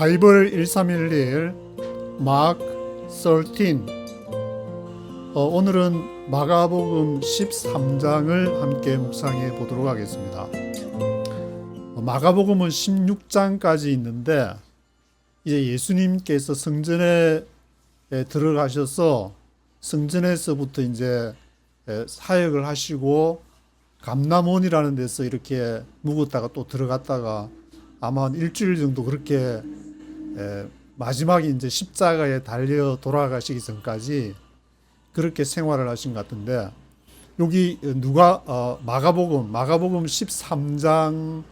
바이블 1311 마크 13. 오늘은 마가복음 13장을 함께 묵상해 보도록 하겠습니다. 마가복음은 16장까지 있는데 이제 예수님께서 성전에 들어가셔서 성전에서부터 이제 사역을 하시고 감람원이라는 데서 이렇게 묵었다가 또 들어갔다가 아마 한 일주일 정도 그렇게 마지막에 이제 십자가에 달려 돌아가시기 전까지 그렇게 생활을 하신 것 같은데, 여기 마가복음 13장은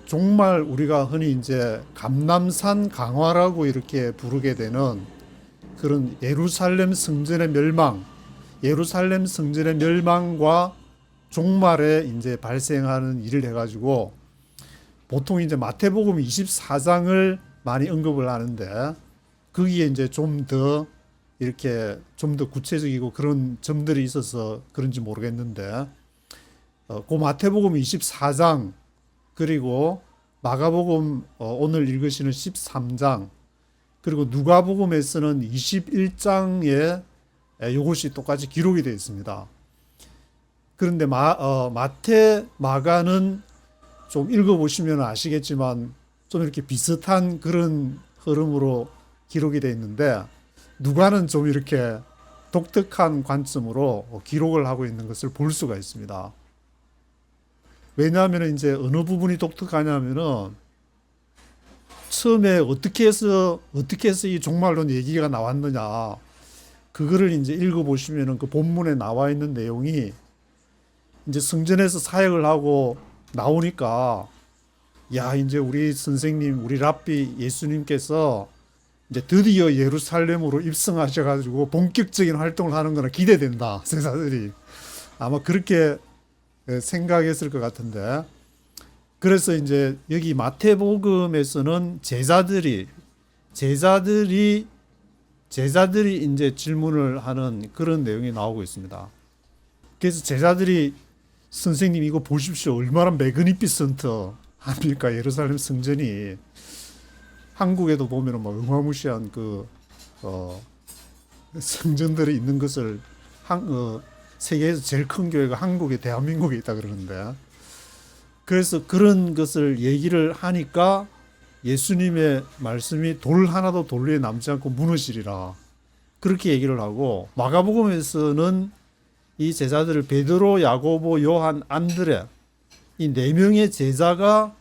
정말 우리가 흔히 이제 감람산 강화라고 이렇게 부르게 되는 그런 예루살렘 성전의 멸망과 종말에 이제 발생하는 일을 해가지고 보통 이제 마태복음 24장을 많이 언급을 하는데, 거기에 이제 좀 더 구체적이고 그런 점들이 있어서 그런지 모르겠는데, 그 마태복음 24장 그리고 마가복음 오늘 읽으시는 13장 그리고 누가복음에서는 21장에 이것이 똑같이 기록이 되어 있습니다. 그런데 마태, 마가는 좀 읽어보시면 아시겠지만 좀 이렇게 비슷한 그런 흐름으로 기록이 되어 있는데, 누가는 좀 이렇게 독특한 관점으로 기록을 하고 있는 것을 볼 수가 있습니다. 왜냐하면 이제 어느 부분이 독특하냐면은 처음에 어떻게 해서 이 종말론 얘기가 나왔느냐, 그거를 이제 읽어보시면은 그 본문에 나와 있는 내용이 이제 성전에서 사역을 하고 나오니까, 야, 이제 우리 선생님, 우리 랍비 예수님께서 이제 드디어 예루살렘으로 입성하셔가지고 본격적인 활동을 하는 거나 기대된다, 제자들이 아마 그렇게 생각했을 것 같은데, 그래서 이제 여기 마태복음에서는 제자들이 이제 질문을 하는 그런 내용이 나오고 있습니다. 그래서 제자들이 선생님 이거 보십시오, 얼마나 매그니피센트 합니까? 예루살렘 성전이 한국에도 보면은 막 어마무시한 성전들이 있는 것을 세계에서 제일 큰 교회가 한국에, 대한민국에 있다 그러는데, 그래서 그런 것을 얘기를 하니까 예수님의 말씀이 돌 하나도 돌 위에 남지 않고 무너지리라, 그렇게 얘기를 하고, 마가복음에서는 이 제자들을 베드로, 야고보, 요한, 안드레, 이 네 명의 제자가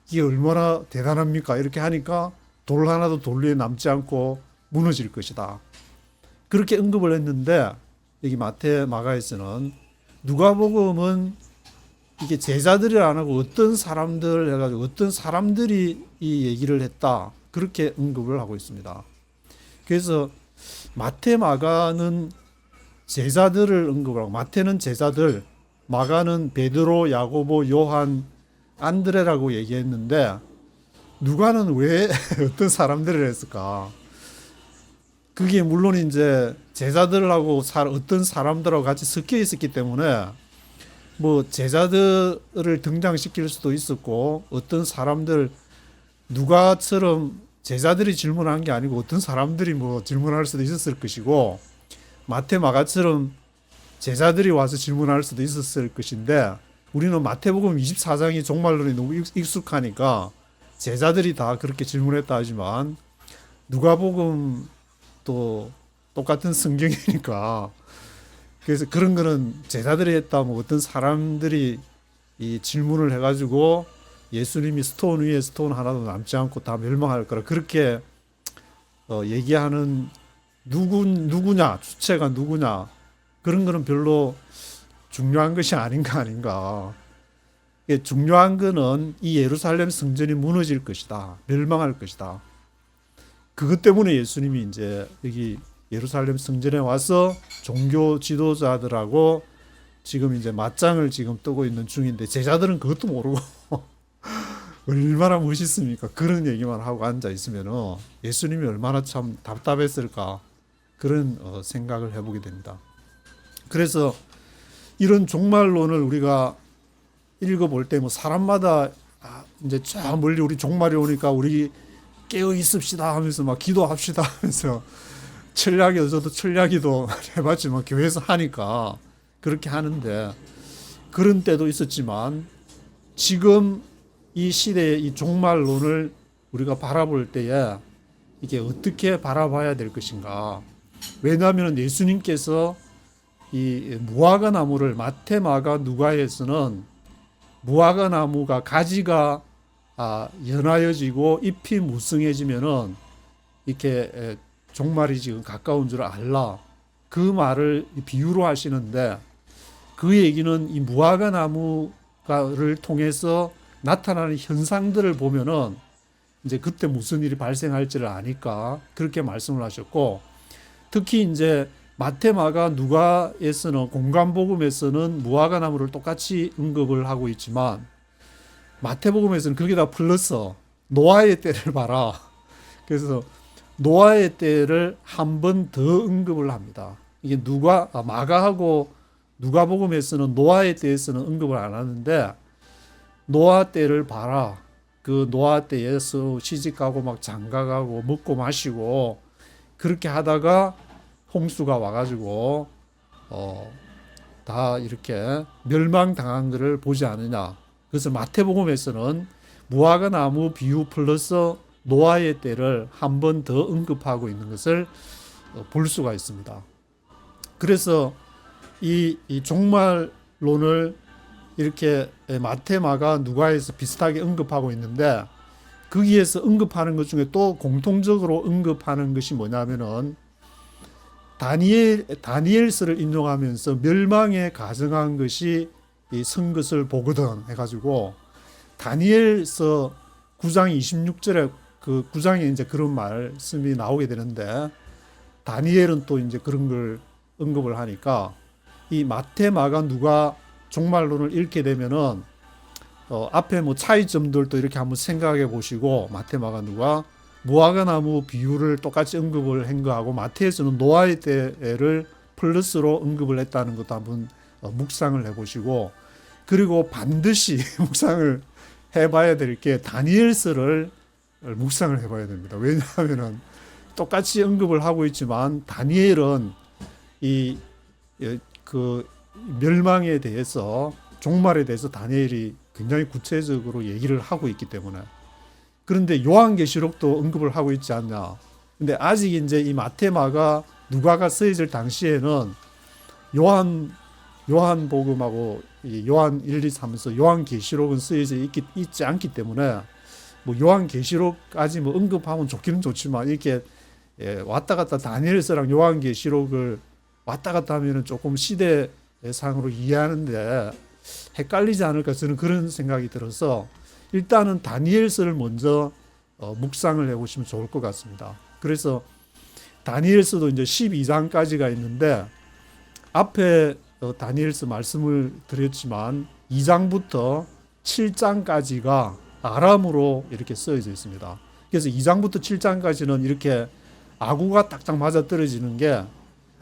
이게 얼마나 대단합니까? 이렇게 하니까 돌 하나도 돌 위에 남지 않고 무너질 것이다, 그렇게 언급을 했는데, 여기 마태, 마가에서는, 누가복음은 이게 제자들이 안 하고 어떤 사람들 해가지고 어떤 사람들이 이 얘기를 했다, 그렇게 언급을 하고 있습니다. 그래서 마태, 마가는 제자들을 언급하고, 마태는 제자들, 마가는 베드로, 야고보, 요한, 안드레라고 얘기했는데, 누가는 왜 어떤 사람들을 했을까? 그게 물론 이제 제자들하고 어떤 사람들하고 같이 섞여 있었기 때문에 뭐 제자들을 등장시킬 수도 있었고, 어떤 사람들, 누가처럼 제자들이 질문한 게 아니고 어떤 사람들이 뭐 질문할 수도 있었을 것이고, 마태, 마가처럼 제자들이 와서 질문할 수도 있었을 것인데, 우리는 마태복음 24장이 종말론이 너무 익숙하니까 제자들이 다 그렇게 질문했다 하지만, 누가복음 또 똑같은 성경이니까, 그래서 그런 거는 제자들이 했다, 뭐 어떤 사람들이 이 질문을 해가지고 예수님이 스톤 위에 스톤 하나도 남지 않고 다 멸망할 거라, 그렇게 얘기하는 누구냐, 주체가 누구냐, 그런 거는 별로 중요한 것이 아닌가. 중요한 거는 이 예루살렘 성전이 무너질 것이다, 멸망할 것이다. 그것 때문에 예수님이 이제 여기 예루살렘 성전에 와서 종교 지도자들하고 지금 이제 맞짱을 지금 뜨고 있는 중인데, 제자들은 그것도 모르고 얼마나 멋있습니까? 그런 얘기만 하고 앉아 있으면 예수님이 얼마나 참 답답했을까, 그런 생각을 해보게 됩니다. 그래서 이런 종말론을 우리가 읽어볼 때 뭐 사람마다 이제 저 멀리 우리 종말이 오니까 우리 깨어 있읍시다 하면서 막 기도합시다 하면서 철야기도 저도 철야기도 해봤지만 교회에서 하니까 그렇게 하는데 그런 때도 있었지만 지금 이 시대의 이 종말론을 우리가 바라볼 때에 이게 어떻게 바라봐야 될 것인가. 왜냐하면 예수님께서 이 무화과 나무를 마태, 마가, 누가에서는 무화과 나무가 가지가 연하여지고 잎이 무성해지면은 이렇게 종말이 지금 가까운 줄 알라. 그 말을 비유로 하시는데 그 얘기는 이 무화과 나무를 통해서 나타나는 현상들을 보면은 이제 그때 무슨 일이 발생할지를 아니까 그렇게 말씀을 하셨고 특히 이제 마태, 마가, 누가에서는 공관복음에서는 무화과 나무를 똑같이 언급을 하고 있지만 마태복음에서는 거기다 플러스 노아의 때를 봐라. 그래서 노아의 때를 한 번 더 언급을 합니다. 이게 마가하고 누가복음에서는 노아의 때에서는 언급을 안 하는데 노아 때를 봐라. 그 노아 때에서 시집가고 막 장가가고 먹고 마시고 그렇게 하다가 홍수가 와가지고 다 이렇게 멸망당한 것을 보지 않느냐. 그래서 마태복음에서는 무화과 나무 비유 플러스 노아의 때를 한 번 더 언급하고 있는 것을 볼 수가 있습니다. 그래서 이 종말론을 이렇게 마태, 마가, 누가에서 비슷하게 언급하고 있는데 거기에서 언급하는 것 중에 또 공통적으로 언급하는 것이 뭐냐면은 다니엘서를 인용하면서 멸망에 가정한 것이 이 선 것을 보거든 해가지고 다니엘서 9장 26절에 그 9장에 이제 그런 말씀이 나오게 되는데 다니엘은 또 이제 그런 걸 언급을 하니까 이 마태, 마가, 누가 종말론을 읽게 되면은 앞에 뭐 차이점들도 이렇게 한번 생각해 보시고 마태, 마가, 누가 무화과 나무 비유를 똑같이 언급을 한 거하고 마태에서는 노아의 때를 플러스로 언급을 했다는 것도 한번 묵상을 해보시고 그리고 반드시 묵상을 해봐야 될 게 다니엘서를 묵상을 해봐야 됩니다. 왜냐하면은 똑같이 언급을 하고 있지만 다니엘은 그 멸망에 대해서 종말에 대해서 다니엘이 굉장히 구체적으로 얘기를 하고 있기 때문에 그런데 요한계시록도 언급을 하고 있지 않냐. 근데 아직 이제 이 마태, 마가, 누가가 쓰여질 당시에는 요한복음하고 이 요한 1, 2, 3에서 요한계시록은 쓰여져 있지 않기 때문에 뭐 요한계시록까지 뭐 언급하면 좋기는 좋지만 이렇게 왔다 갔다 다니엘서랑 요한계시록을 왔다 갔다 하면은 조금 시대상으로 이해하는데 헷갈리지 않을까 저는 그런 생각이 들어서 일단은 다니엘서를 먼저 묵상을 해보시면 좋을 것 같습니다. 그래서 다니엘서도 이제 12장까지가 있는데 앞에 다니엘서 말씀을 드렸지만 2장부터 7장까지가 아람으로 이렇게 쓰여져 있습니다. 그래서 2장부터 7장까지는 이렇게 아구가 딱딱 맞아 떨어지는 게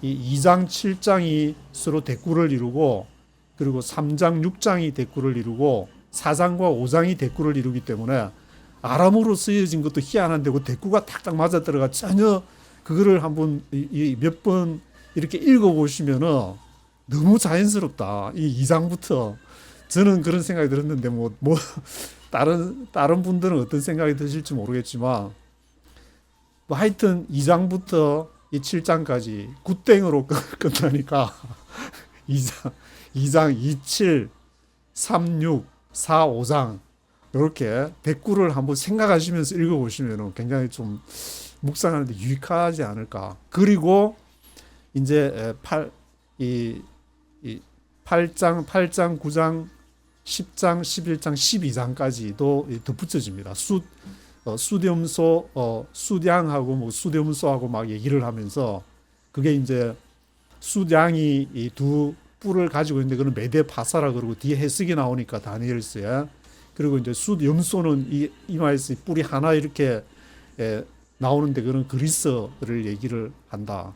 이 2장, 7장이 서로 대꾸를 이루고 그리고 3장, 6장이 대꾸를 이루고 4장과 5장이 대꾸를 이루기 때문에 아람으로 쓰여진 것도 희한한데 그 대꾸가 딱딱 맞아 들어가 전혀 그거를 한번 몇 번 이렇게 읽어보시면은 너무 자연스럽다. 이 2장부터 저는 그런 생각이 들었는데 뭐 다른 분들은 어떤 생각이 드실지 모르겠지만 뭐 하여튼 2장부터 이 7장까지 굿땡으로 끝나니까 2장 27, 36, 4, 5장 이렇게 대꾸를 한번 생각하시면서 읽어보시면 굉장히 좀 묵상하는데 유익하지 않을까. 그리고 이제 8장, 9장, 10장, 11장, 12장까지도 덧붙여집니다. 수렴소, 수량하고 뭐 수렴소하고 막 얘기를 하면서 그게 이제 수량이 이 두 뿔을 가지고 있는데 그는 메데파사라 그러고 뒤에 해석이 나오니까 다니엘서에 그리고 이제 수염소는 이마에서 뿔이 하나 이렇게 나오는데 그는 그리스를 얘기를 한다.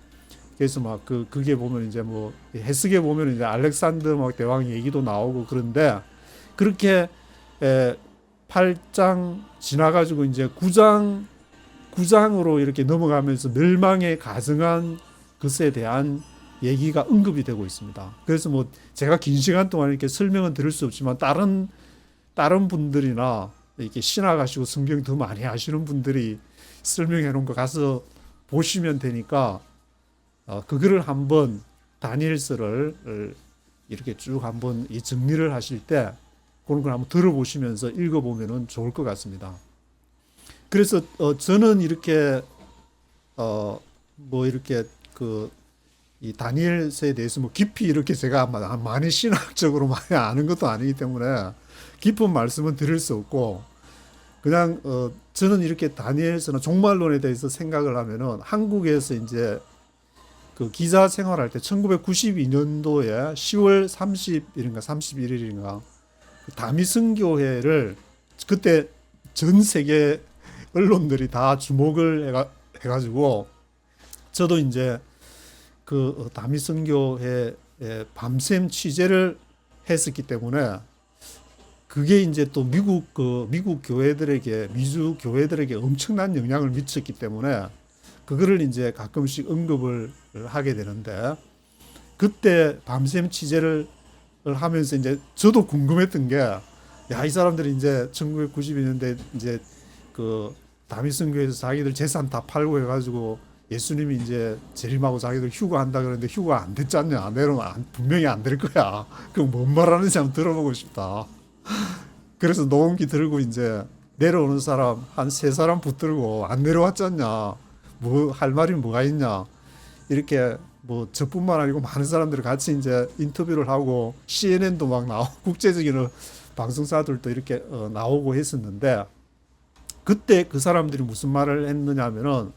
그래서 막 그게 보면 이제 뭐 해석에 보면 이제 알렉산더 막 대왕 얘기도 나오고 그런데 그렇게 8장 지나가지고 이제 9장으로 이렇게 넘어가면서 멸망에 가증한 것에 대한 얘기가 언급이 되고 있습니다. 그래서 뭐 제가 긴 시간 동안 이렇게 설명은 드릴 수 없지만 다른 분들이나 이렇게 신학하시고 성경 더 많이 아시는 분들이 설명해 놓은 거 가서 보시면 되니까 그거를 한번 다니엘서를 이렇게 쭉 한번 이 정리를 하실 때 그런 걸 한번 들어보시면서 읽어보면은 좋을 것 같습니다. 그래서 저는 이렇게 뭐 이렇게 이 다니엘서에 대해서 뭐 깊이 이렇게 제가 많이 신학적으로 많이 아는 것도 아니기 때문에 깊은 말씀은 드릴 수 없고 그냥 저는 이렇게 다니엘서나 종말론에 대해서 생각을 하면은 한국에서 이제 그 기자 생활할 때 1992년도에 10월 30일인가 31일인가 다미성 교회를 그때 전 세계 언론들이 다 주목을 해가지고 저도 이제 그 다미성 교회에 밤샘 취재를 했었기 때문에 그게 이제 또 미국 교회들에게 미주 교회들에게 엄청난 영향을 미쳤기 때문에 그거를 이제 가끔씩 언급을 하게 되는데 그때 밤샘 취재를 하면서 이제 저도 궁금했던 게 야, 이 사람들이 이제 1992년대 이제 그 다미성 교회에서 자기들 재산 다 팔고 해가지고 예수님이 이제 재림하고 자기들 휴거한다 그러는데 휴거 안 됐잖냐. 내려면 분명히 안 될 거야. 그럼 뭔 말하는지 한번 들어보고 싶다. 그래서 녹음기 들고 이제 내려오는 사람 한 3사람 붙들고 안 내려왔잖냐. 뭐 할 말이 뭐가 있냐. 이렇게 뭐 저뿐만 아니고 많은 사람들이 같이 이제 인터뷰를 하고 CNN도 막 나오고 국제적인 방송사들도 이렇게 나오고 했었는데 그때 그 사람들이 무슨 말을 했느냐면은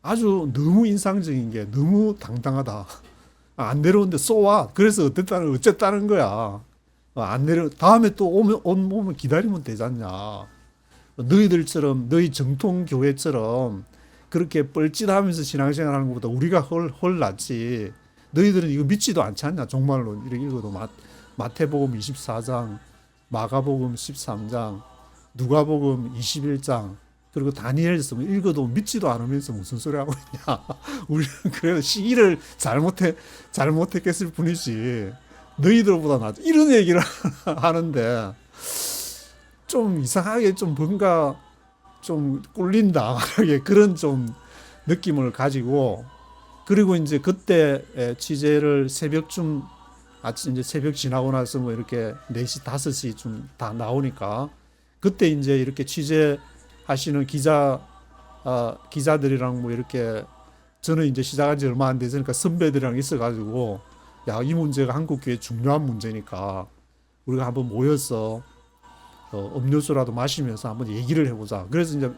아주 너무 인상적인 게 너무 당당하다. 안 내려오는데 쏘와. 그래서 어쨌다는 거야. 안 내려 다음에 또 오면 기다리면 되잖냐. 너희들처럼 너희 정통 교회처럼 그렇게 뻘짓하면서 신앙생활 하는 것보다 우리가 훨 낫지. 너희들은 이거 믿지도 않지 않냐. 종말론 이렇게 읽어도 마태복음 24장, 마가복음 13장, 누가복음 21장 그리고 다니엘서 읽어도 믿지도 않으면서 무슨 소리 하고 있냐. 우리는 그래도 시기를 잘못했겠을 뿐이지. 너희들보다 낫지. 이런 얘기를 하는데 좀 이상하게 좀 뭔가 좀 꼴린다. 그런 좀 느낌을 가지고 그리고 이제 그때 취재를 새벽쯤 아침 이제 새벽 지나고 나서 뭐 이렇게 4시 5시 좀 다 나오니까 그때 이제 이렇게 취재하시는 기자들이랑 뭐 이렇게 저는 이제 시작한 지 얼마 안 됐으니까 선배들이랑 있어가지고 야, 이 문제가 한국 교회 중요한 문제니까 우리가 한번 모여서 음료수라도 마시면서 한번 얘기를 해보자. 그래서 이제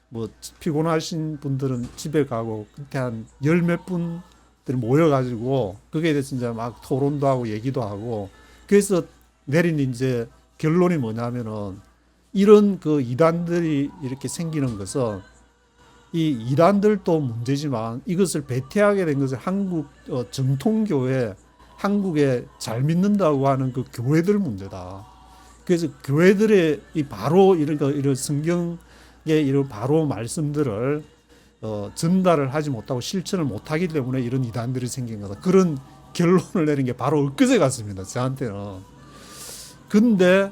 뭐 피곤하신 분들은 집에 가고 그때 한 10몇 분들 모여가지고 거기에 대해서 이제 막 토론도 하고 얘기도 하고 그래서 내린 이제 결론이 뭐냐면은 이런 그 이단들이 이렇게 생기는 것은 이 이단들도 문제지만 이것을 배태하게 된 것은 한국 정통교회 한국에 잘 믿는다고 하는 그 교회들 문제다. 그래서 교회들의 이 바로 이런 성경의 이런 바로 말씀들을 전달을 하지 못하고 실천을 못하기 때문에 이런 이단들이 생긴 거다. 그런 결론을 내린 게 바로 엊그제 같습니다. 저한테는. 근데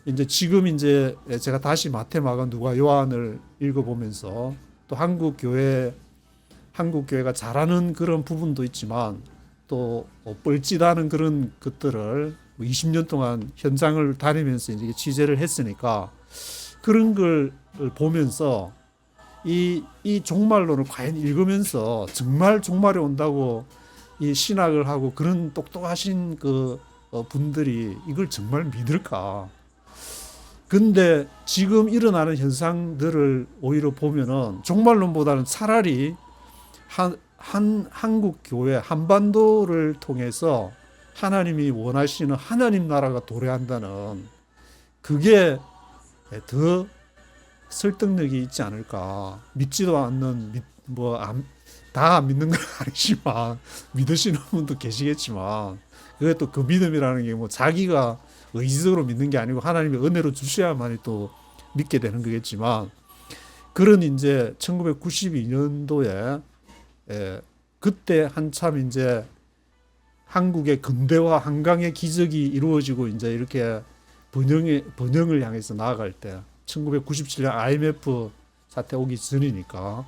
이제 지금 이제 제가 다시 마태, 마가, 누가, 요한을 읽어보면서 또 한국 교회가 잘하는 그런 부분도 있지만 또 뻘짓하는 그런 것들을 20년 동안 현장을 다니면서 이제 취재를 했으니까 그런 걸 보면서 이 종말론을 과연 읽으면서 정말 종말이 온다고 이 신학을 하고 그런 똑똑하신 그 분들이 이걸 정말 믿을까? 근데 지금 일어나는 현상들을 오히려 보면은 종말론보다는 차라리 한국 교회 한반도를 통해서 하나님이 원하시는 하나님 나라가 도래한다는 그게 더 설득력이 있지 않을까. 믿지도 않는 다 안 믿는 건 아니지만 믿으시는 분도 계시겠지만 그게 또 그 믿음이라는 게 뭐 자기가 의지적으로 믿는 게 아니고 하나님의 은혜로 주셔야만이 또 믿게 되는 거겠지만, 그런 이제 1992년도에 그때 한참 이제 한국의 근대화 한강의 기적이 이루어지고 이제 이렇게 번영을 향해서 나아갈 때, 1997년 IMF 사태 오기 전이니까,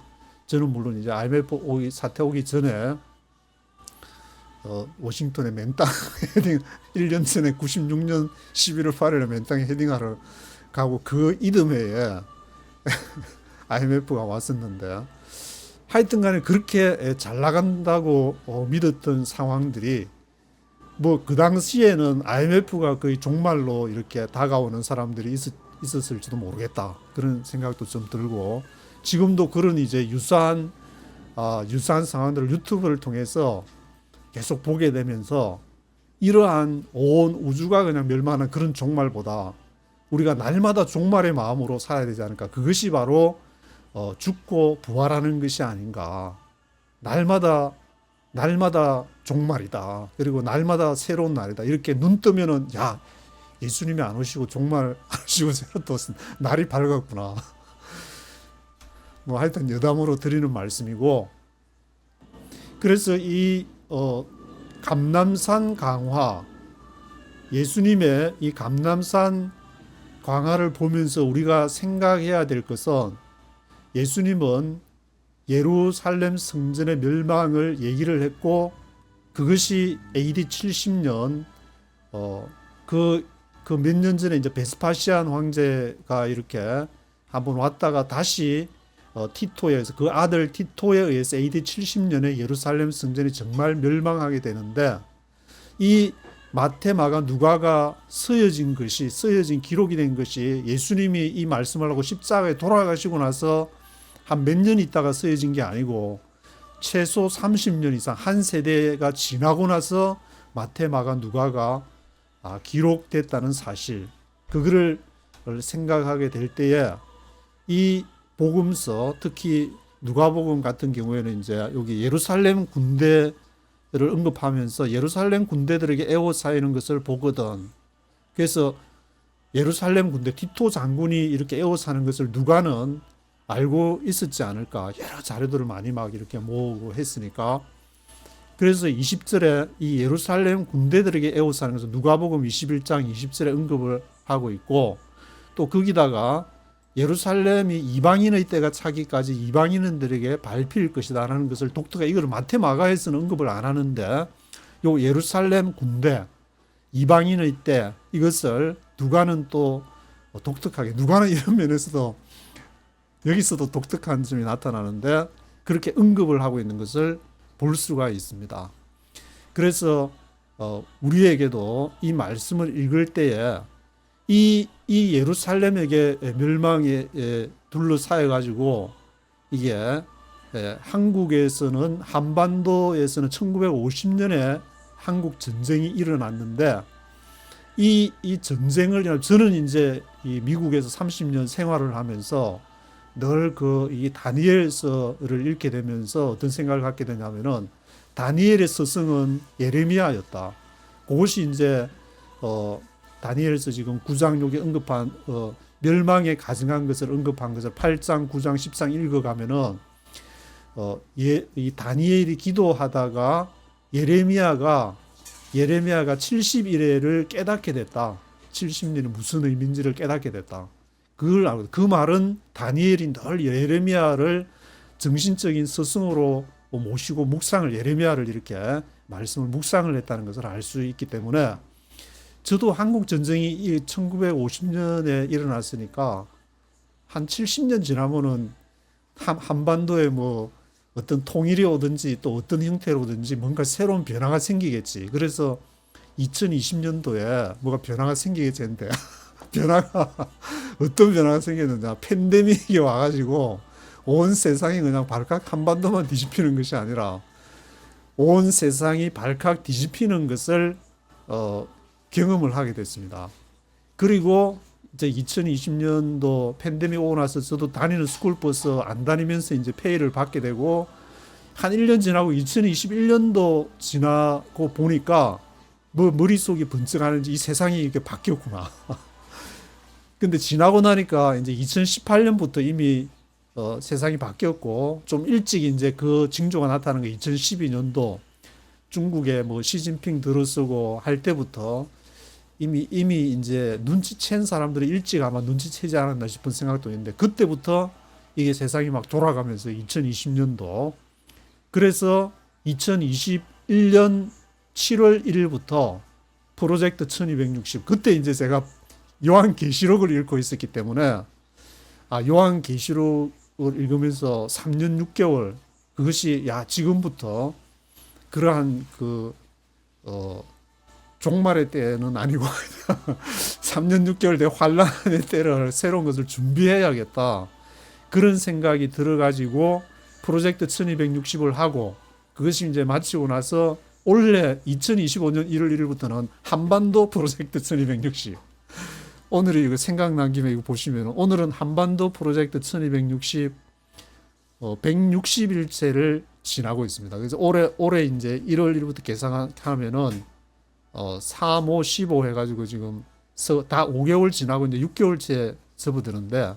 저는 물론 이제 IMF 사태 오기 전에 워싱턴에 맨땅 헤딩 1년 전에 96년 11월 8일에 맨땅에 헤딩하러 가고 그 이듬해에 IMF가 왔었는데, 하여튼 간에 그렇게 잘 나간다고 믿었던 상황들이 뭐 그 당시에는 IMF가 거의 종말로 이렇게 다가오는 사람들이 있었을지도 모르겠다, 그런 생각도 좀 들고, 지금도 그런 이제 유사한 상황들을 유튜브를 통해서 계속 보게 되면서 이러한 온 우주가 그냥 멸망하는 그런 종말보다 우리가 날마다 종말의 마음으로 살아야 되지 않을까. 그것이 바로 죽고 부활하는 것이 아닌가. 날마다 종말이다. 그리고 날마다 새로운 날이다. 이렇게 눈 뜨면은 야, 예수님이 안 오시고 종말 안 오시고 새로 또 날이 밝았구나. 뭐 하여튼 여담으로 드리는 말씀이고, 그래서 이 감람산 강화, 예수님의 이 감람산 강화를 보면서 우리가 생각해야 될 것은, 예수님은 예루살렘 성전의 멸망을 얘기를 했고, 그것이 AD 70년 그 몇 년 전에 이제 베스파시안 황제가 이렇게 한번 왔다가 다시 티토에 의해서, 그 아들 티토에 의해서 AD 70년에 예루살렘 성전이 정말 멸망하게 되는데, 이 마태, 마가, 누가가 쓰여진 기록이 된 것이 예수님이 이 말씀을 하고 십자가에 돌아가시고 나서 한 몇 년 있다가 쓰여진 게 아니고 최소 30년 이상 한 세대가 지나고 나서 마태, 마가, 누가가 기록됐다는 사실, 그거를 생각하게 될 때에 이 복음서, 특히 누가복음 같은 경우에는 이제 여기 예루살렘 군대를 언급하면서 예루살렘 군대들에게 에워싸이는 것을 보거든. 그래서 예루살렘 군대, 티토 장군이 이렇게 에워싸는 것을 누가는 알고 있었지 않을까. 여러 자료들을 많이 막 이렇게 모으고 했으니까. 그래서 20절에 이 예루살렘 군대들에게 에워싸는 것을 누가복음 21장 20절에 언급을 하고 있고, 또 거기다가 예루살렘이 이방인의 때가 차기까지 이방인들에게 밟힐 것이다라는 것을 독특하게, 이걸 마태, 마가에서는 언급을 안 하는데 요 예루살렘 군대, 이방인의 때, 이것을 누가는 또 독특하게, 누가는 이런 면에서도 여기서도 독특한 점이 나타나는데 그렇게 언급을 하고 있는 것을 볼 수가 있습니다. 그래서 우리에게도 이 말씀을 읽을 때에 이 예루살렘에게 멸망에 둘러싸여 가지고, 이게 한국에서는, 한반도에서는 1950년에 한국 전쟁이 일어났는데, 이 전쟁을, 저는 이제 이 미국에서 30년 생활을 하면서 늘 이 다니엘서를 읽게 되면서 어떤 생각을 갖게 되냐면은, 다니엘의 스승은 예레미야였다. 그것이 이제 다니엘서 지금 9장 여기 언급한 멸망에 가증한 것을 언급한 것을 8장, 9장, 10장 읽어가면은 이 다니엘이 기도하다가 예레미야가 70일에를 깨닫게 됐다. 70년이 무슨 의미인지를 깨닫게 됐다. 그걸 알고, 그 말은 다니엘이 늘 예레미야를 정신적인 스승으로 모시고 묵상을, 예레미야를 이렇게 말씀을 묵상을 했다는 것을 알 수 있기 때문에, 저도 한국 전쟁이 1950년에 일어났으니까 한 70년 지나면은 한반도에 뭐 어떤 통일이 오든지 또 어떤 형태로든지 뭔가 새로운 변화가 생기겠지. 그래서 2020년도에 뭐가 변화가 생기겠지 했는데 어떤 변화가 생겼느냐, 팬데믹이 와가지고 온 세상이 그냥 발칵 한반도만 뒤집히는 것이 아니라 온 세상이 발칵 뒤집히는 것을 경험을 하게 됐습니다. 그리고 이제 2020년도 팬데믹 오고 나서 저도 다니는 스쿨버스 안 다니면서 이제 페이를 받게 되고, 한 1년 지나고 2021년도 지나고 보니까 뭐 머릿속이 번쩍하는지 이 세상이 이렇게 바뀌었구나. 근데 지나고 나니까 이제 2018년부터 이미 세상이 바뀌었고 좀 일찍 이제 그 징조가 나타나는 게 2012년도 중국에 뭐 시진핑 들어서고 할 때부터 이미 이제 눈치챈 사람들이 일찍 아마 눈치채지 않았나 싶은 생각도 있는데 그때부터 이게 세상이 막 돌아가면서 2020년도 그래서 2021년 7월 1일부터 프로젝트 1260 그때 이제 제가 요한계시록을 읽고 있었기 때문에 요한계시록을 읽으면서 3년 6개월 그것이 지금부터 그러한 종말의 때는 아니고 3년 6개월 대 환란의 때를 새로운 것을 준비해야겠다 그런 생각이 들어가지고 프로젝트 1260을 하고 그것이 이제 마치고 나서 올해 2025년 1월 1일부터는 한반도 프로젝트 1260 오늘이 이거 생각난 김에 이거 보시면 오늘은 한반도 프로젝트 1260 160일째를 지나고 있습니다. 그래서 올해 이제 1월 1일부터 계산하면은 3, 5, 15 해가지고 지금 다 5개월 지나고 이제 6개월째 접어드는데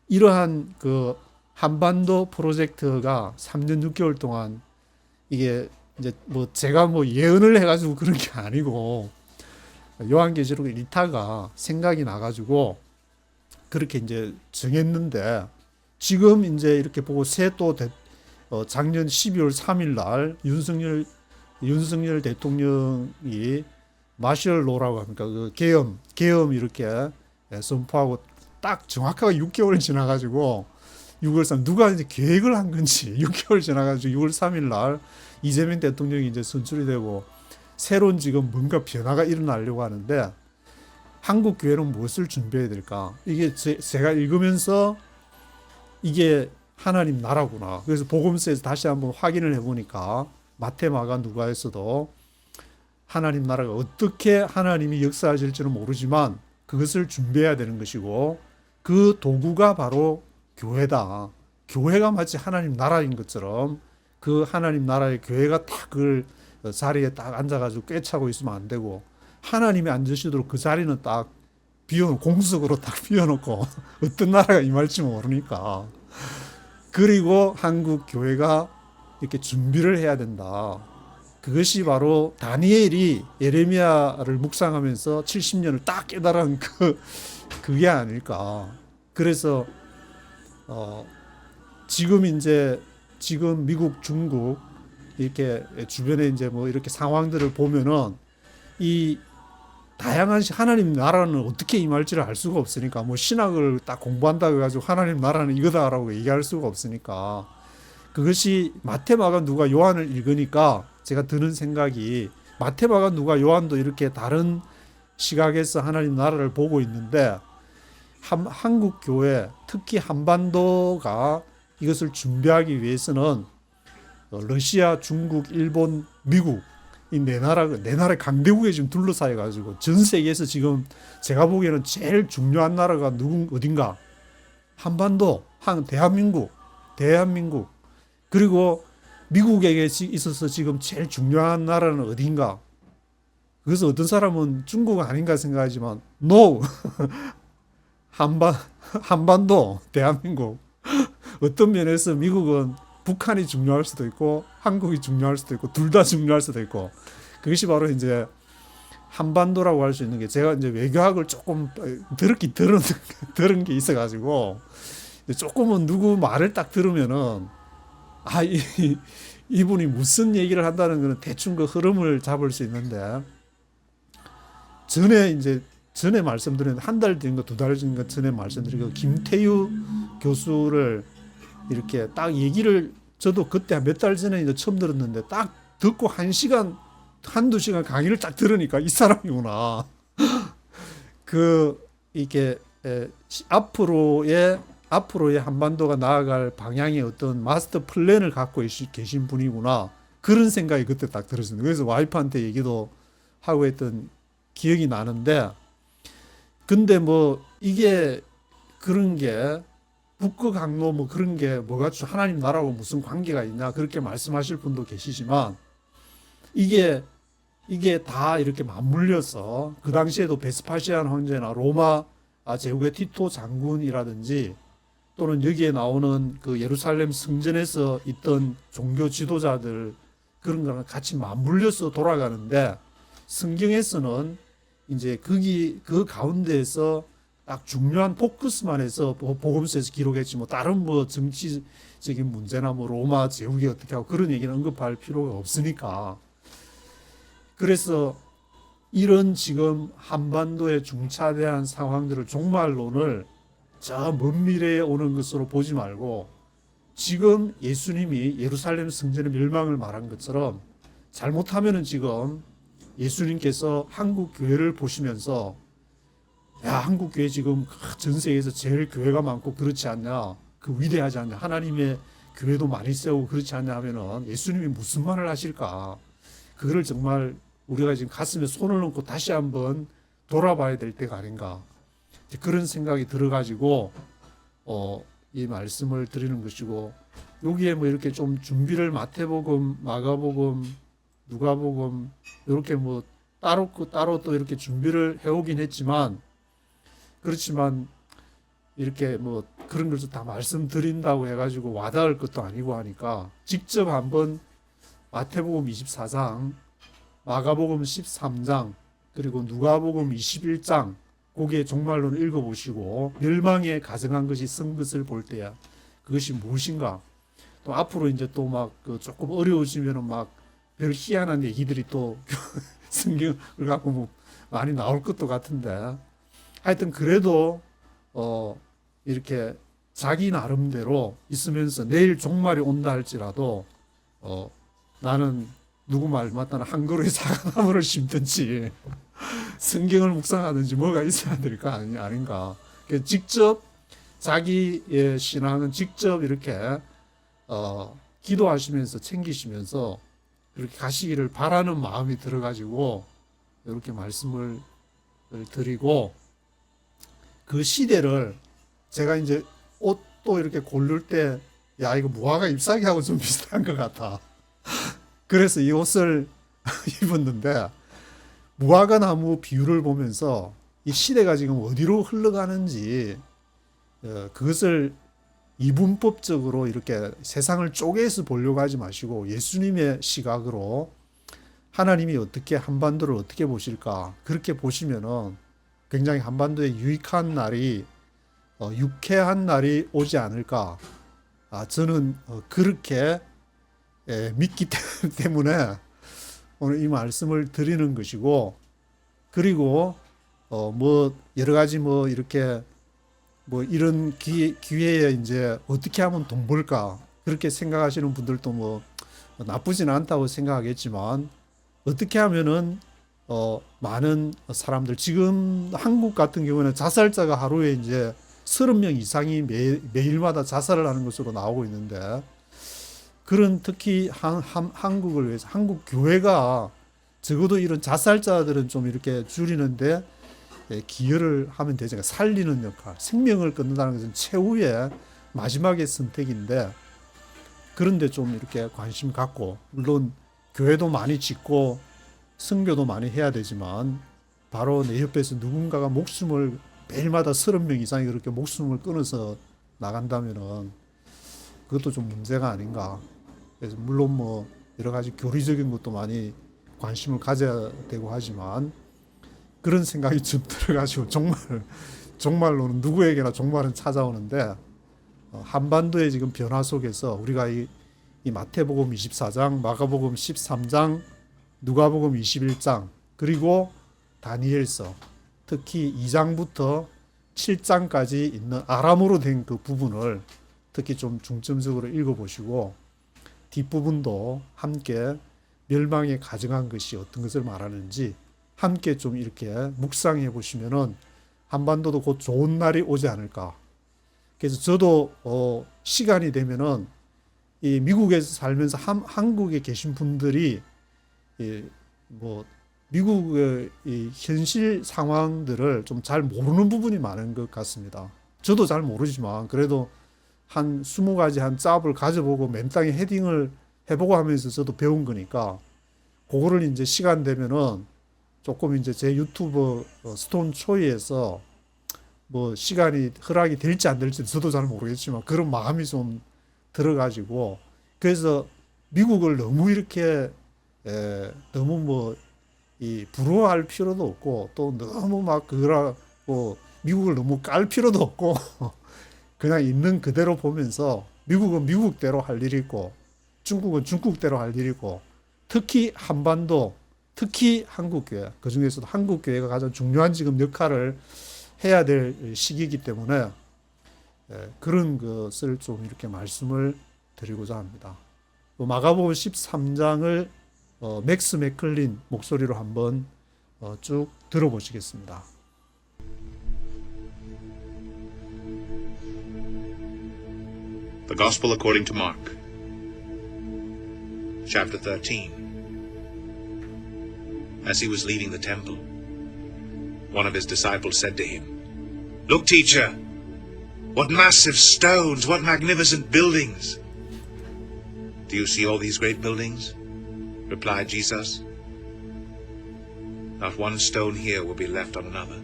이러한 그 한반도 프로젝트가 3년 6개월 동안 이게 이제 뭐 제가 뭐 예언을 해가지고 그런 게 아니고 요한계시록 일타가 생각이 나가지고 그렇게 이제 정했는데 지금 이제 이렇게 보고 작년 12월 3일 날 윤석열 대통령이 마셜로라고 합니까? 그 계엄 이렇게 선포하고 딱 정확하게 6개월 지나가지고 6월 3일 누가 이제 계획을 한 건지 6개월 지나가지고 6월 3일 날 이재명 대통령이 이제 선출이 되고 새로운 지금 뭔가 변화가 일어나려고 하는데 한국 교회는 무엇을 준비해야 될까? 이게 제가 읽으면서 이게 하나님 나라구나. 그래서 복음서에서 다시 한번 확인을 해보니까 마태, 마가, 누가에서도 하나님 나라가 어떻게 하나님이 역사하실지는 모르지만 그것을 준비해야 되는 것이고 그 도구가 바로 교회다. 교회가 마치 하나님 나라인 것처럼 그 하나님 나라의 교회가 딱 그걸 자리에 딱 앉아가지고 꿰차고 있으면 안 되고 하나님이 앉으시도록 그 자리는 딱 공석으로 딱 비워놓고 어떤 나라가 임할지 모르니까 그리고 한국 교회가 이렇게 준비를 해야 된다. 그것이 바로 다니엘이 예레미야를 묵상하면서 70년을 딱 깨달은 그게 아닐까. 그래서 지금 미국, 중국 이렇게 주변에 이제 뭐 이렇게 상황들을 보면은 이 다양한 하나님 나라는 어떻게 임할지를 알 수가 없으니까 뭐 신학을 딱 공부한다고 해가지고 하나님 나라는 이거다라고 얘기할 수가 없으니까 그것이 마태, 마가, 누가, 요한을 읽으니까 제가 드는 생각이 마태, 마가, 누가, 요한도 이렇게 다른 시각에서 하나님 나라를 보고 있는데 한국 교회 특히 한반도가 이것을 준비하기 위해서는 러시아, 중국, 일본, 미국 이 네 나라 강대국에 지금 둘러싸여 가지고 전 세계에서 지금 제가 보기에는 제일 중요한 나라가 어딘가 한반도, 대한민국 그리고 미국에게 있어서 지금 제일 중요한 나라는 어딘가. 그래서 어떤 사람은 중국은 아닌가 생각하지만 no 한반도 대한민국 어떤 면에서 미국은 북한이 중요할 수도 있고 한국이 중요할 수도 있고 둘 다 중요할 수도 있고 그것이 바로 이제 한반도라고 할 수 있는 게 제가 이제 외교학을 조금 들은 게 있어가지고 조금은 누구 말을 딱 들으면은 이분이 무슨 얘기를 한다는 거는 대충 그 흐름을 잡을 수 있는데 전에 말씀드린 한 달 전인가 2달 전인가 전에 말씀드린 그 김태유 교수를 이렇게 딱 얘기를 저도 그때 몇 달 전에 이제 처음 들었는데 딱 듣고 한두 시간 강의를 딱 들으니까 이 사람이구나. 이게 앞으로의 한반도가 나아갈 방향의 어떤 마스터 플랜을 갖고 계신 분이구나. 그런 생각이 그때 딱 들었습니다. 그래서 와이프한테 얘기도 하고 했던 기억이 나는데 근데 뭐 이게 그런 게 북극 항로 뭐 그런 게 뭐가 하나님 나라하고 무슨 관계가 있냐 그렇게 말씀하실 분도 계시지만 이게 이게 다 이렇게 맞물려서 그 당시에도 베스파시안 황제나 로마 제국의 티토 장군이라든지 또는 여기에 나오는 그 예루살렘 성전에서 있던 종교 지도자들 그런 거랑 같이 맞물려서 돌아가는데 성경에서는 이제 거기 그 가운데에서 딱 중요한 포커스만 해서 복음서에서 기록했지 뭐 다른 뭐 정치적인 문제나 뭐 로마 제국이 어떻게 하고 그런 얘기는 언급할 필요가 없으니까 그래서 이런 지금 한반도의 중차대한 상황들을 종말론을 저 먼 미래에 오는 것으로 보지 말고 지금 예수님이 예루살렘 성전의 멸망을 말한 것처럼 잘못하면은 지금 예수님께서 한국 교회를 보시면서 야 한국 교회 지금 전 세계에서 제일 교회가 많고 그렇지 않냐 그 위대하지 않냐 하나님의 교회도 많이 세우고 그렇지 않냐 하면은 예수님이 무슨 말을 하실까 그거를 정말 우리가 지금 가슴에 손을 얹고 다시 한번 돌아봐야 될 때가 아닌가 그런 생각이 들어가지고 이 말씀을 드리는 것이고 여기에 뭐 이렇게 좀 준비를 마태복음, 마가복음, 누가복음 이렇게 뭐 따로 또 이렇게 준비를 해오긴 했지만 그렇지만 이렇게 뭐 그런 것을 다 말씀드린다고 해가지고 와닿을 것도 아니고 하니까 직접 한번 마태복음 24장, 마가복음 13장, 그리고 누가복음 21장 거기에 종말론을 읽어보시고 멸망에 가정한 것이 쓴 것을 볼 때야 그것이 무엇인가 또 앞으로 이제 또 막 그 조금 어려워지면은 막 별 희한한 얘기들이 또 성경을 갖고 뭐 많이 나올 것도 같은데 하여튼 그래도 이렇게 자기 나름대로 있으면서 내일 종말이 온다 할지라도 나는 누구 말 맞다나 한 그루의 사과나무를 심든지 성경을 묵상하든지 뭐가 있어야 될 거 아닌가. 직접 자기의 신앙은 직접 이렇게 기도하시면서 챙기시면서 이렇게 가시기를 바라는 마음이 들어가지고 이렇게 말씀을 드리고 그 시대를 제가 이제 옷도 이렇게 고를 때 야 이거 무화과 잎사귀하고 좀 비슷한 것 같아. 그래서 이 옷을 입었는데 무화과 나무 비유를 보면서 이 시대가 지금 어디로 흘러가는지 그것을 이분법적으로 이렇게 세상을 쪼개서 보려고 하지 마시고 예수님의 시각으로 하나님이 어떻게 한반도를 어떻게 보실까 그렇게 보시면은 굉장히 한반도에 유익한 날이 유쾌한 날이 오지 않을까 저는 그렇게 믿기 때문에 오늘 이 말씀을 드리는 것이고 그리고 뭐 여러 가지 뭐 이렇게 뭐 이런 기회에 이제 어떻게 하면 돈 벌까 그렇게 생각하시는 분들도 뭐 나쁘진 않다고 생각하겠지만 어떻게 하면은 많은 사람들 지금 한국 같은 경우는 자살자가 하루에 이제 30명 이상이 매일마다 자살을 하는 것으로 나오고 있는데 그런 특히 한국을 위해서 한국 교회가 적어도 이런 자살자들은 좀 이렇게 줄이는데 기여를 하면 되죠. 살리는 역할, 생명을 끊는다는 것은 최후의 마지막의 선택인데 그런데 좀 이렇게 관심 갖고 물론 교회도 많이 짓고 선교도 많이 해야 되지만 바로 내 옆에서 누군가가 목숨을 매일마다 30명 이상이 그렇게 목숨을 끊어서 나간다면은 그것도 좀 문제가 아닌가. 그래서 물론 뭐 여러 가지 교리적인 것도 많이 관심을 가져야 되고 하지만 그런 생각이 좀 들어가지고 정말로는 누구에게나 종말은 찾아오는데 한반도의 지금 변화 속에서 우리가 이 마태복음 24장, 마가복음 13장, 누가복음 21장 그리고 다니엘서 특히 2장부터 7장까지 있는 아람어로 된 그 부분을 특히 좀 중점적으로 읽어보시고 뒷부분도 함께 멸망에 가정한 것이 어떤 것을 말하는지 함께 좀 이렇게 묵상해 보시면은 한반도도 곧 좋은 날이 오지 않을까. 그래서 저도 시간이 되면은 이 미국에서 살면서 한국에 계신 분들이 뭐 미국의 이 현실 상황들을 좀 잘 모르는 부분이 많은 것 같습니다. 저도 잘 모르지만 그래도 한 20가지 한 짭을 가져보고 맨땅에 헤딩을 해보고 하면서 저도 배운 거니까 그거를 이제 시간 되면은 조금 이제 제 유튜브 스톤 초이에서 뭐 시간이 허락이 될지 안 될지 저도 잘 모르겠지만 그런 마음이 좀 들어가지고, 그래서 미국을 너무 이렇게 너무 뭐 이 부러워할 필요도 없고 또 너무 막 그러고 미국을 너무 깔 필요도 없고 그냥 있는 그대로 보면서 미국은 미국대로 할 일이 있고 중국은 중국대로 할 일이 있고, 특히 한반도, 특히 한국교회, 그 중에서도 한국교회가 가장 중요한 지금 역할을 해야 될 시기이기 때문에 그런 것을 좀 이렇게 말씀을 드리고자 합니다. 마가복음 13장을 맥스 맥클린 목소리로 한번 쭉 들어보시겠습니다. The Gospel according to Mark, chapter 13. As he was leaving the temple, one of his disciples said to him, "Look, teacher, what massive stones, what magnificent buildings." "Do you see all these great buildings?" replied Jesus. "Not one stone here will be left on another.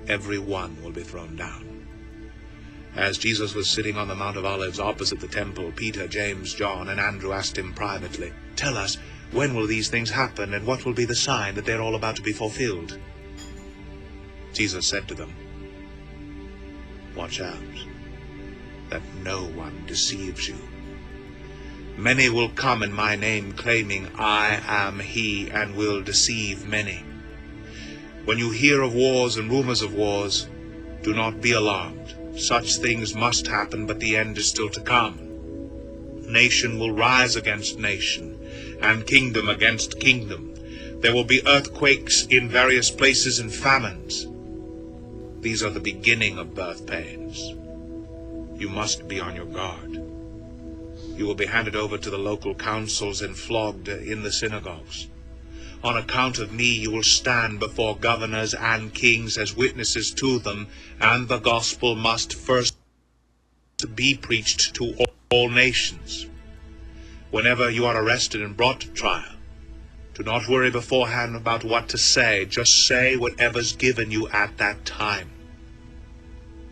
Every one will be thrown down." As Jesus was sitting on the Mount of Olives opposite the temple, Peter, James, John, and Andrew asked him privately, "Tell us, when will these things happen, and what will be the sign that they're all about to be fulfilled?" Jesus said to them, "Watch out, that no one deceives you. Many will come in my name, claiming, 'I am he,' and will deceive many. When you hear of wars and rumors of wars, do not be alarmed. Such things must happen, but the end is still to come. Nation will rise against nation, and kingdom against kingdom. There will be earthquakes in various places and famines. These are the beginning of birth pains. You must be on your guard. You will be handed over to the local councils and flogged in the synagogues. On account of me you will stand before governors and kings as witnesses to them, and the gospel must first be preached to all nations. Whenever you are arrested and brought to trial, do not worry beforehand about what to say. Just say whatever's given you at that time.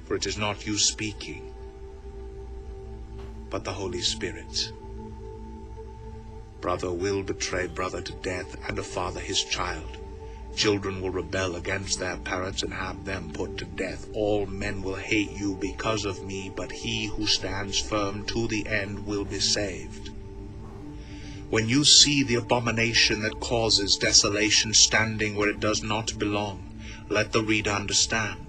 For it is not you speaking, but the Holy Spirit. Brother will betray brother to death, and a father his child. Children will rebel against their parents and have them put to death. All men will hate you because of me, but he who stands firm to the end will be saved. When you see the abomination that causes desolation standing where it does not belong, let the reader understand.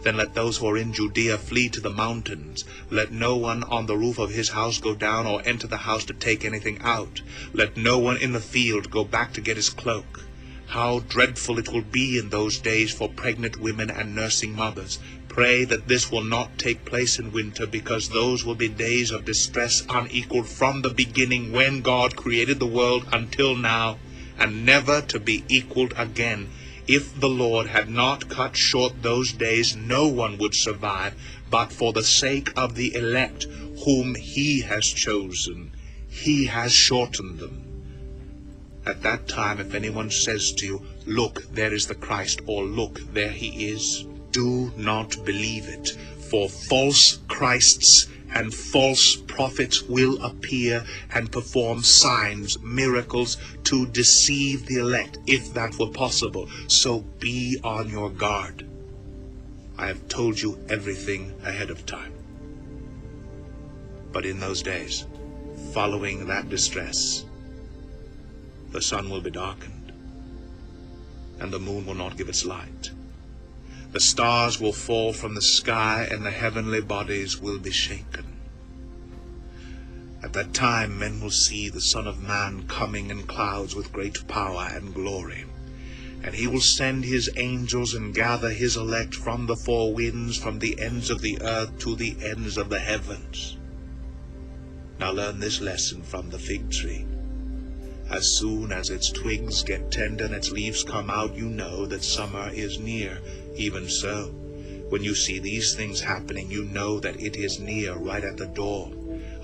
Then let those who are in Judea flee to the mountains. Let no one on the roof of his house go down or enter the house to take anything out. Let no one in the field go back to get his cloak. How dreadful it will be in those days for pregnant women and nursing mothers. Pray that this will not take place in winter, because those will be days of distress unequaled from the beginning when God created the world until now, and never to be equaled again. If the Lord had not cut short those days, no one would survive, but for the sake of the elect, whom he has chosen, he has shortened them. At that time, if anyone says to you, 'Look, there is the Christ,' or 'Look, there he is,' do not believe it, for false Christs and false prophets will appear and perform signs, miracles, to deceive the elect, if that were possible. So be on your guard. I have told you everything ahead of time. But in those days, following that distress, the sun will be darkened, and the moon will not give its light. The stars will fall from the sky, and the heavenly bodies will be shaken. At that time men will see the Son of Man coming in clouds with great power and glory. And he will send his angels and gather his elect from the four winds, from the ends of the earth to the ends of the heavens. Now learn this lesson from the fig tree. As soon as its twigs get tender and its leaves come out, you know that summer is near. Even so, when you see these things happening, you know that it is near, right at the door.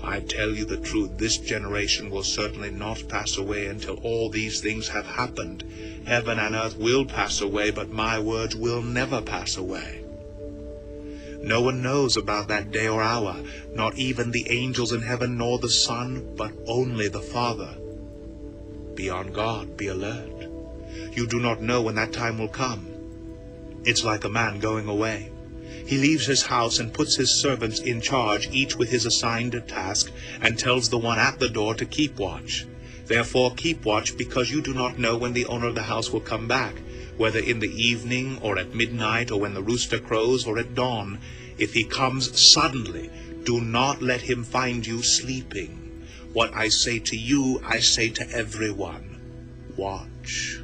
I tell you the truth, this generation will certainly not pass away until all these things have happened. Heaven and earth will pass away, but my words will never pass away. No one knows about that day or hour, not even the angels in heaven nor the Son, but only the Father. Be on guard, be alert. You do not know when that time will come. It's like a man going away. He leaves his house and puts his servants in charge, each with his assigned task, and tells the one at the door to keep watch. Therefore keep watch, because you do not know when the owner of the house will come back, whether in the evening, or at midnight, or when the rooster crows, or at dawn. If he comes suddenly, do not let him find you sleeping. What I say to you, I say to everyone. Watch.